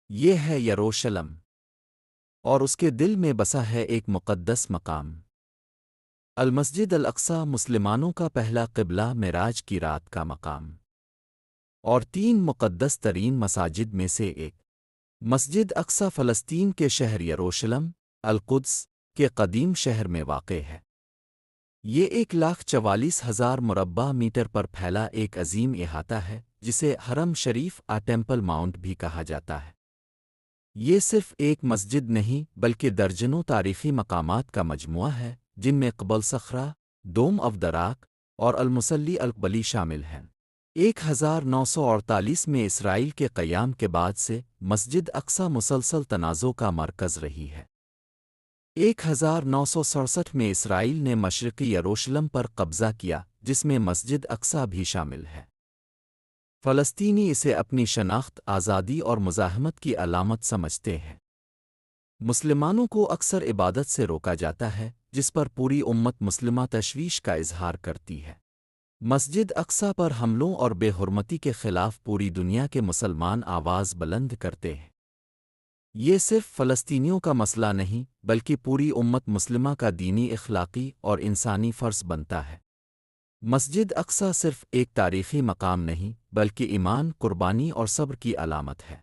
یہ ہے یروشلم، اور اس کے دل میں بسا ہے ایک مقدس مقام۔ المسجد الاقصی مسلمانوں کا پہلا قبلہ معراج کی رات کا مقام، اور تین مقدس ترین مساجد میں سے ایک۔ مسجد اقصی فلسطین کے شہر یروشلم، القدس کے قدیم شہر میں واقع ہے۔ یہ 1,44,000 مربع میٹر پر پھیلا ایک عظیم احاطہ ہے جسے حرم شریف ٹیمپل ماؤنٹ بھی کہا جاتا ہے۔ یہ صرف ایک مسجد نہیں بلکہ درجنوں تاریخی مقامات کا مجموعہ ہے، جن میں قبل صخرہ، دوم افدراک اور المصلی القبلی شامل ہیں۔ 1948 میں اسرائیل کے قیام کے بعد سے مسجد اقصی مسلسل تنازع کا مرکز رہی ہے۔ 1967 میں اسرائیل نے مشرقی یروشلم پر قبضہ کیا، جس میں مسجد اقصی بھی شامل ہے۔ فلسطینی اسے اپنی شناخت، آزادی اور مزاحمت کی علامت سمجھتے ہیں۔ مسلمانوں کو اکثر عبادت سے روکا جاتا ہے، جس پر پوری امت مسلمہ تشویش کا اظہار کرتی ہے۔ مسجد اقصی پر حملوں اور بے حرمتی کے خلاف پوری دنیا کے مسلمان آواز بلند کرتے ہیں۔ یہ صرف فلسطینیوں کا مسئلہ نہیں بلکہ پوری امت مسلمہ کا دینی، اخلاقی اور انسانی فرض بنتا ہے۔ مسجد اقصی صرف ایک تاریخی مقام نہیں بلکہ ایمان، قربانی اور صبر کی علامت ہے۔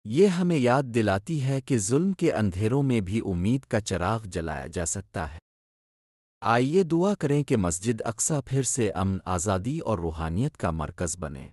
یہ ہمیں یاد دلاتی ہے کہ ظلم کے اندھیروں میں بھی امید کا چراغ جلایا جا سکتا ہے۔ آئیے دعا کریں کہ مسجد اقصی پھر سے امن، آزادی اور روحانیت کا مرکز بنے۔